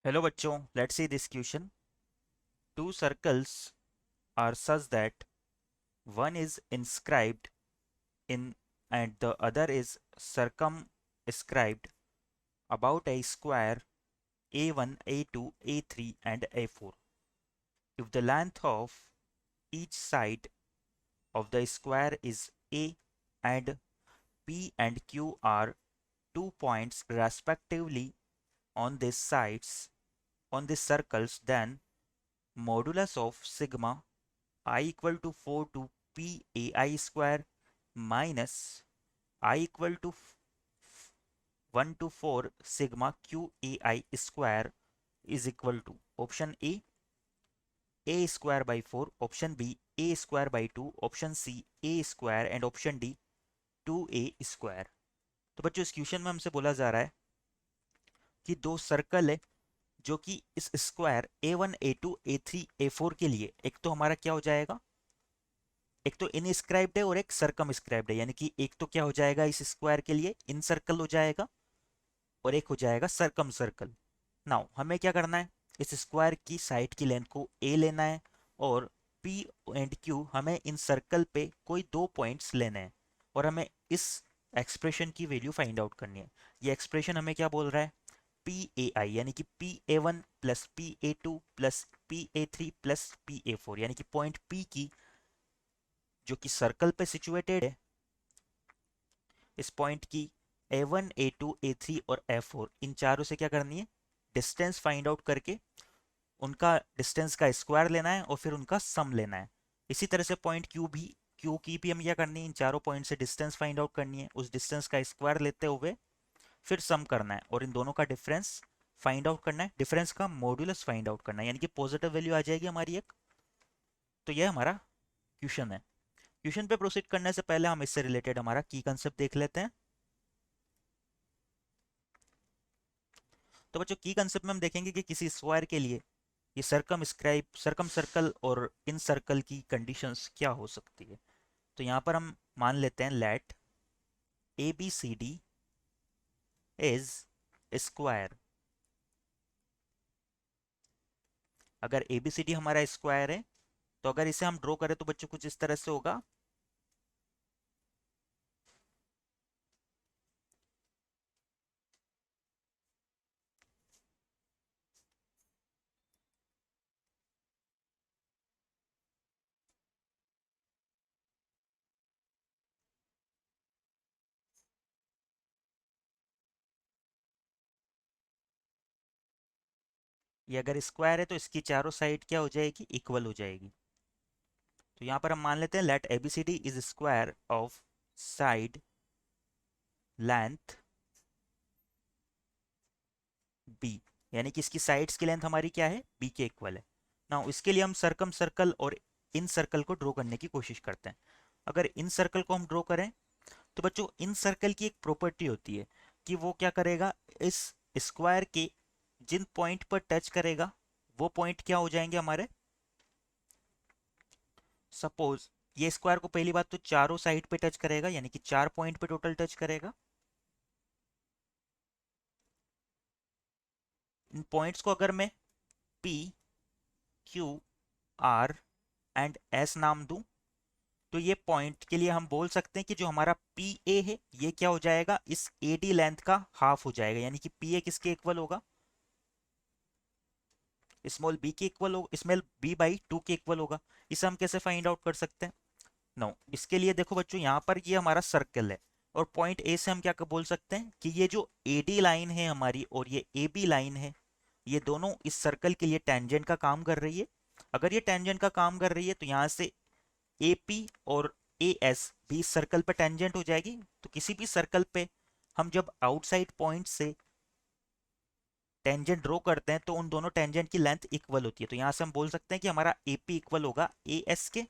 Hello बच्चों, let's see this question. Two circles are such that one is inscribed in and the other is circumscribed about a square A1, A2, A3 and A4. If the length of each side of the square is A and P and Q are 2 points respectively on these sides on these circles, then modulus of sigma I equal to 4 to p ai square minus I equal to 1 to 4 sigma q ai square is equal to option A square by 4, option B A square by 2, option C A square and option D 2A square. तो बच्चों इस question में हमसे बोला जा रहा है कि दो सर्कल है जो कि इस square A1 A2 A3 A4 के लिए एक तो हमारा क्या हो जाएगा, एक तो इनस्क्राइब्ड है और एक सरकमस्क्राइब्ड है, यानी कि एक तो क्या हो जाएगा इस स्क्वायर के लिए इन सर्कल हो जाएगा और एक हो जाएगा सरकम सर्कल। नाउ हमें क्या करना है, इस स्क्वायर की साइड की लेंथ को ए लेना है और पी एंड क्यू हमें इन सर्कल पे कोई दो पॉइंट्स लेने हैं और हमें इस एक्सप्रेशन की वैल्यू फाइंड आउट करनी है। ये एक्सप्रेशन हमें क्या बोल रहा है, पी ए आई यानी कि P A one plus P A two plus P A three plus P A four, यानी कि पॉइंट पी की जो कि सर्कल पे सिचुएटेड है, इस पॉइंट की A1, A2, A3 और A4 इन चारों से क्या करनी है, डिस्टेंस फाइंड आउट करके उनका डिस्टेंस का स्क्वायर लेना है और फिर उनका सम लेना है। इसी तरह से पॉइंट क्यू की भी हम क्या करनी है, इन चारों पॉइंट से डिस्टेंस फाइंड आउट करनी है, उस डिस्टेंस का स्क्वायर लेते हुए फिर सम करना है और इन दोनों का डिफरेंस फाइंड आउट करना है, डिफरेंस का मॉड्यूलस फाइंड आउट करना है, यानी कि पॉजिटिव वैल्यू आ जाएगी हमारी एक। तो यह हमारा क्वेश्चन है। क्वेश्चन पे प्रोसीड करने से पहले हम इससे रिलेटेड हमारा की कंसेप्ट देख लेते हैं। तो बच्चों की कंसेप्ट में हम देखेंगे कि किसी स्क्वायर के लिए ये सरकम सर्कल और इन सर्कल की कंडीशंस क्या हो सकती है। तो यहाँ पर हम मान लेते हैं let A B C D is square. अगर ए बी सी डी हमारा स्क्वायर है तो अगर इसे हम ड्रॉ करें तो बच्चों कुछ इस तरह से होगा। ये अगर स्क्वायर है तो इसकी चारों साइड क्या हो जाएगी, इक्वल हो जाएगी। तो यहाँ पर हम मान लेते हैं let A B C D is square of side length B, यानी कि इसकी साइड्स की लेंथ हमारी क्या है, बी के इक्वल है ना। इसके लिए हम सरकम सर्कल और इन सर्कल को ड्रॉ करने की कोशिश करते हैं। अगर इन सर्कल को हम ड्रॉ करें तो बच्चों इन सर्कल की एक प्रॉपर्टी होती है कि वो क्या करेगा, इस स्क्वायर के जिन पॉइंट पर टच करेगा वो पॉइंट क्या हो जाएंगे हमारे। सपोज ये स्क्वायर को पहली बात तो चारों साइड पे टच करेगा, यानी कि 4 पॉइंट पे टोटल टच करेगा। इन पॉइंट्स को अगर मैं P, Q, R and S नाम दूं तो ये पॉइंट के लिए हम बोल सकते हैं कि जो हमारा पी ए है ये क्या हो जाएगा, इस ए डी लेंथ का हाफ हो जाएगा, यानी कि पी ए किसके इक्वल होगा, स्मॉल बी के इक्वल होगा, स्मॉल बी बाई टू के इक्वल होगा। इसे हम कैसे फाइंड आउट कर सकते हैं। नो इसके लिए देखो बच्चों यहाँ पर ये हमारा सर्कल है और पॉइंट ए से हम क्या बोल सकते हैं कि ये जो ए डी लाइन है हमारी और ये ए बी लाइन है, ये दोनों इस सर्कल के लिए टेंजेंट का काम कर रही है। अगर ये टेंजेंट का काम कर रही है तो यहाँ से ए पी और ए एस भी इस सर्कल पे टेंजेंट हो जाएगी। तो किसी भी सर्कल पे हम जब आउटसाइड पॉइंट से टेंजेंट ड्रॉ करते हैं तो उन दोनों टेंजेंट की लेंथ इक्वल होती है। तो यहाँ से हम बोल सकते हैं कि हमारा ए पी इक्वल होगा ए एस के।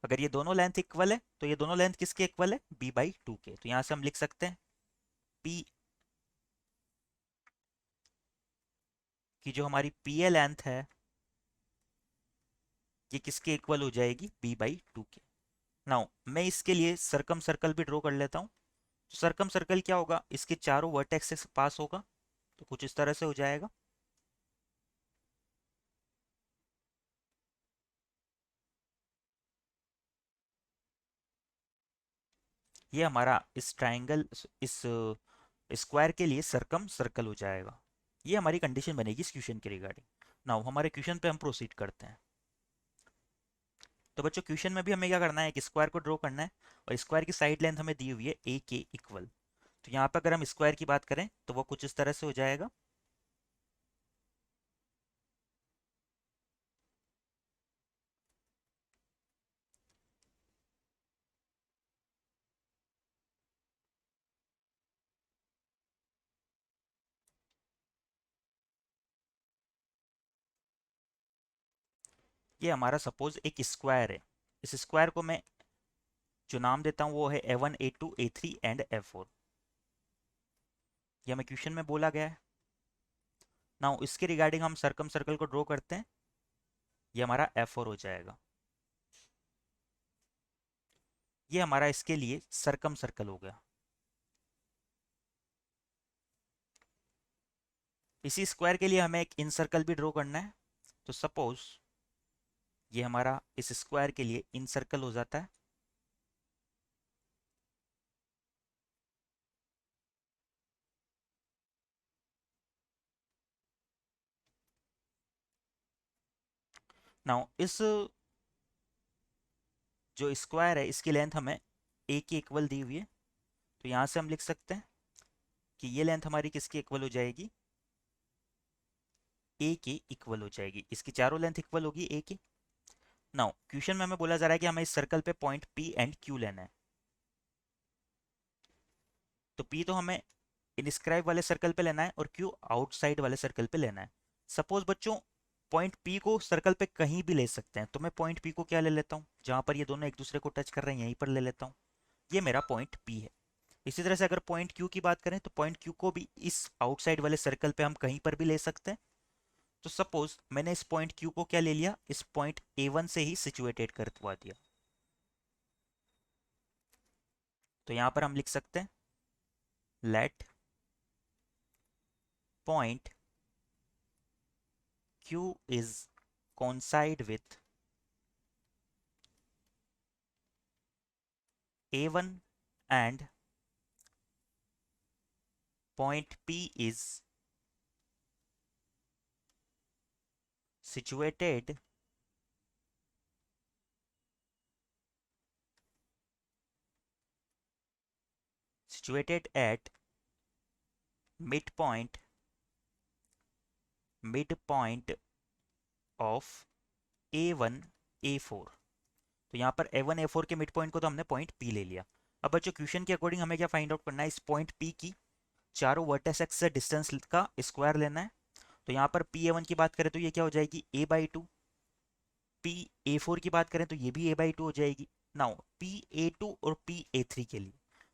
अगर ये दोनों लेंथ इक्वल है तो ये दोनों लेंथ किसके इक्वल है, बी बाई टू के। तो यहाँ से हम लिख सकते हैं पी की जो हमारी पी ए लेंथ है ये किसके इक्वल हो जाएगी, बी बाई टू के। नाउ मैं इसके लिए सरकम सर्कल भी ड्रॉ कर लेता हूँ। सरकम सर्कल क्या होगा, इसके चारों वर्टेक्स से पास होगा तो कुछ इस तरह से हो जाएगा। ये हमारा इस ट्राइंगल, इस स्क्वायर के लिए सरकम सर्कल हो जाएगा। ये हमारी कंडीशन बनेगी इस क्वेश्चन के रिगार्डिंग। नाउ हमारे क्वेश्चन पे हम प्रोसीड करते हैं। तो बच्चों क्वेश्चन में भी हमें क्या करना है, एक स्क्वायर को ड्रॉ करना है और स्क्वायर की साइड लेंथ हमें दी हुई है ए के इक्वल। तो यहाँ पर अगर हम स्क्वायर की बात करें तो वो कुछ इस तरह से हो जाएगा। ये हमारा सपोज एक स्क्वायर है। इस स्क्वायर को मैं जो नाम देता हूँ वो है A1 A2 A3 and A4। ये हमें क्वेश्चन में बोला गया है। नाउ इसके रिगार्डिंग हम सर्कम सर्कल को ड्रॉ करते हैं। ये हमारा F4 हो जाएगा। ये हमारा इसके लिए सरकम सर्कल हो गया। इसी स्क्वायर के लिए हमें एक इन सर्कल भी ड्रॉ करना है। तो सपोज ये हमारा इस स्क्वायर के लिए इन सर्कल हो जाता है। नाउ इस जो स्क्वायर है इसकी लेंथ हमें ए की इक्वल दी हुई है। तो यहाँ से हम लिख सकते हैं कि ये लेंथ हमारी किसकी इक्वल हो जाएगी, ए के इक्वल हो जाएगी। इसकी चारों लेंथ इक्वल होगी ए की। नाउ क्वेश्चन में हमें बोला जा रहा है कि हमें इस सर्कल पे पॉइंट पी एंड क्यू लेना है। तो पी तो हमें इनस्क्राइब वाले सर्कल पे लेना है और क्यू आउटसाइड वाले सर्कल पे लेना है। सपोज बच्चों पॉइंट पी को सर्कल पे कहीं भी ले सकते हैं, तो मैं पॉइंट पी को क्या ले लेता हूँ, जहां पर ये दोनों एक दूसरे को टच कर रहे हैं यहीं पर ले लेता हूँ। ये मेरा पॉइंट पी है। इसी तरह से अगर पॉइंट क्यू की बात करें तो पॉइंट क्यू को भी इस आउटसाइड वाले सर्कल पे हम कहीं पर भी ले सकते हैं। तो सपोज मैंने इस पॉइंट क्यू को क्या ले लिया, इस पॉइंट A1 से ही सिचुएटेड करवा दिया। तो यहां पर हम लिख सकते हैं let point Q is coincide with A1 and point P is situated at midpoint of A1 A4। तो यहाँ पर A1 A4 के मिड पॉइंट को तो हमने पॉइंट P ले लिया। अब बच्चों क्वेश्चन के अकॉर्डिंग हमें क्या फाइंड आउट करना है, इस पॉइंट P की चारों वर्टेक्स एक्स से डिस्टेंस का स्क्वायर लेना है। तो यहाँ पर PA1 की बात करें तो ये क्या हो जाएगी A/2। PA4 की बात करें तो ये भी A/2 हो जाएगी। नाउ PA2 और PA3 के लिए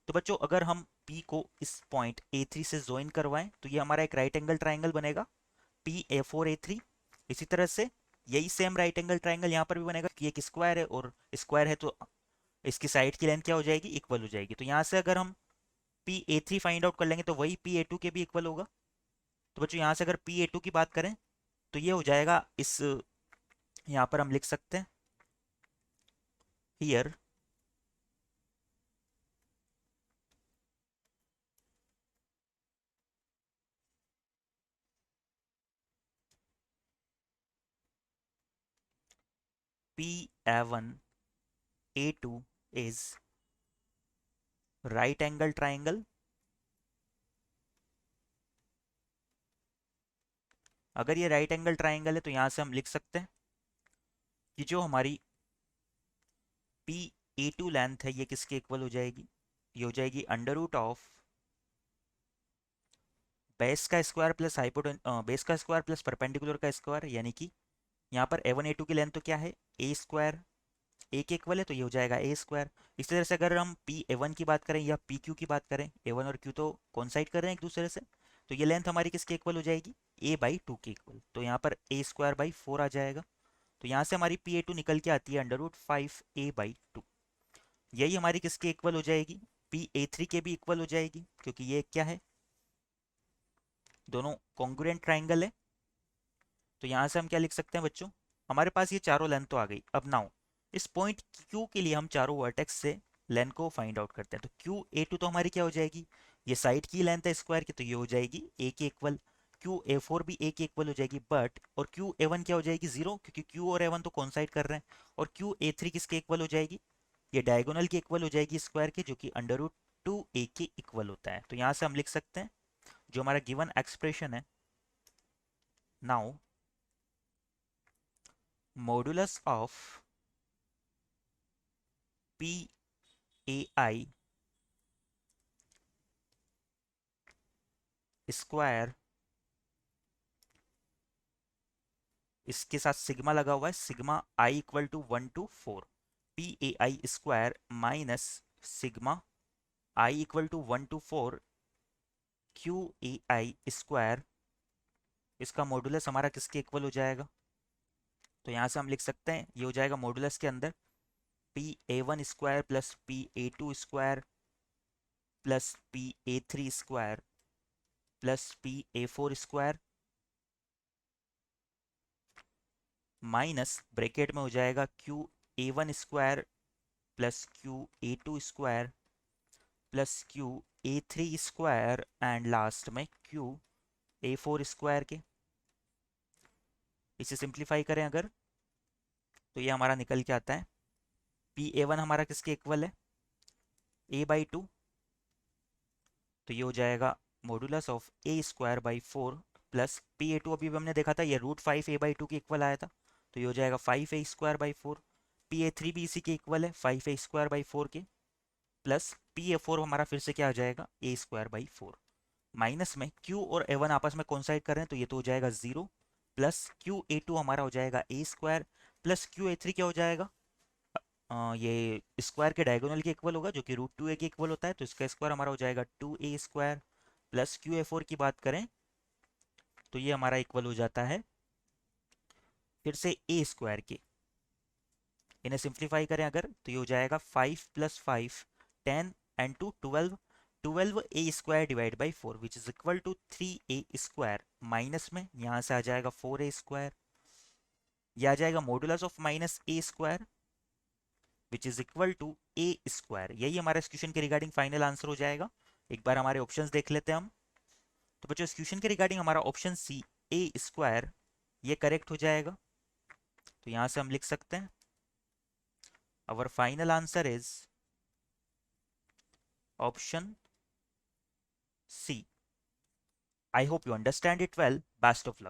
तो बच्चों अगर हम P को इस पॉइंट A3 से ज्वाइन करवाएं तो ये हमारा एक राइट एंगल ट्राइंगल बनेगा PA4 A3। इसी तरह से यही सेम राइट एंगल ट्राइंगल यहाँ पर भी बनेगा कि एक स्क्वायर है और स्क्वायर है तो इसकी साइड की लेंथ क्या हो जाएगी, इक्वल हो जाएगी। तो यहाँ से अगर हम PA3 फाइंड आउट कर लेंगे तो वही PA2 के भी इक्वल होगा। तो बच्चों यहाँ से अगर PA2 की बात करें तो ये हो जाएगा, इस यहाँ पर हम लिख सकते हैं here PA1 A2 is right angle triangle। अगर ये राइट एंगल ट्राइंगल है तो यहाँ से हम लिख सकते हैं कि जो हमारी PA2 लेंथ है ये किसके इक्वल हो जाएगी, ये हो जाएगी अंडर रूट ऑफ बेस का स्क्वायर प्लस बेस का स्क्वायर प्लस परपेंडिकुलर का स्क्वायर। यानी कि यहाँ पर A1 A2 की लेंथ तो क्या है, ए स्क्वायर, ए के इक्वल है तो ये हो जाएगा ए स्क्वायर। इसी तरह से अगर हम PA1 की बात करें या PQ की बात करें, A1 और Q तो कॉन्साइड कर रहे हैं एक दूसरे से, तो ये लेंथ हमारी किसके इक्वल हो जाएगी, A/2 के इक्वल। तो यहाँ पर A²/4 आ जाएगा। तो यहाँ से हमारी PA2 निकल के आती है अंडर रूट 5A/2। यही हमारी किसके इक्वल हो जाएगी, PA3 के भी इक्वल हो जाएगी, क्योंकि ये क्या है, दोनों कॉन्ग्रुएंट ट्राइंगल है। तो यहाँ से हम क्या लिख सकते हैं बच्चों, हमारे पास ये चारों लेंथ तो आ गई। अब नाउ इस पॉइंट Q के लिए हम चारों वर्टेक्स से लेंथ को फाइंड आउट करते हैं। तो क्यू ए टू तो हमारी क्या हो जाएगी, ये साइड की लेंथ है स्क्वायर की, तो ये हो जाएगी ए के इक्वल। क्यू ए फोर भी ए के इक्वल हो जाएगी, बट और क्यू ए वन क्या हो जाएगी, जीरो, क्योंकि क्यू और ए वन तो कॉन्साइड कर रहे हैं। और क्यू ए थ्री किसके इक्वल हो जाएगी, ये डायगोनल के इक्वल हो जाएगी स्क्वायर के, जो कि अंडर रूट टू ए के इक्वल होता है। तो यहाँ से हम लिख सकते हैं जो हमारा गिवन एक्सप्रेशन है, now modulus of P A I square, इसके साथ सिग्मा लगा हुआ है, sigma I equal to 1 to 4, P A I square minus sigma I equal to 1 to 4 Q A I square, इसका मॉडुलस हमारा किसके इक्वल हो जाएगा। तो यहाँ से हम लिख सकते हैं ये हो जाएगा मॉडुलस के अंदर P A one square plus P A two square plus P A three square plus P A four square minus bracket में हो जाएगा Q A one square plus Q A two square plus Q A three square and last में Q A four square के। इसे simplify करें अगर तो ये हमारा निकल के आता है पी ए वन हमारा किसके इक्वल है, ए बाई टू, तो ये हो जाएगा modulus of A square by four plus P A two, अभी भी हमने देखा था ये root five A by two के इक्वल आया था, तो ये हो जाएगा five A square by four. P A three भी इसी के इक्वल है five A square by four के, प्लस पी ए फोर हमारा फिर से क्या आ जाएगा A square by four, minus में क्यू और ए वन आपस में कॉन्साइड कर रहे हैं तो ये तो हो जाएगा zero, plus Q A two हमारा हो जाएगा A square plus Q A three क्या हो जाएगा, ये स्क्वायर के डायगोनल के इक्वल होगा जो कि रूट टू ए के इक्वल होता है, तो इसका स्क्वायर हमारा हो जाएगा two A square plus Q A four की बात करें तो ये हमारा इक्वल हो जाता है फिर से ए स्क्वायर के। इन्हें सिंप्लीफाई करें अगर तो ये हो जाएगा five plus five 10 and two 12, 12 A square divide by four which is equal to 3 A square, minus में यहाँ से आ जाएगा 4 ए स्क्वायर, यह आ जाएगा modulus of minus A square which is equal to A square. यही हमारा इस क्वेश्चन के रिगार्डिंग फाइनल आंसर हो जाएगा। एक बार हमारे ऑप्शंस देख लेते हैं हम। तो बच्चों इस क्वेश्चन के रिगार्डिंग हमारा ऑप्शन सी ए स्क्वायर ये करेक्ट हो जाएगा। तो यहाँ से हम लिख सकते हैं our final answer is option C. I hope you understand it well. Best of luck.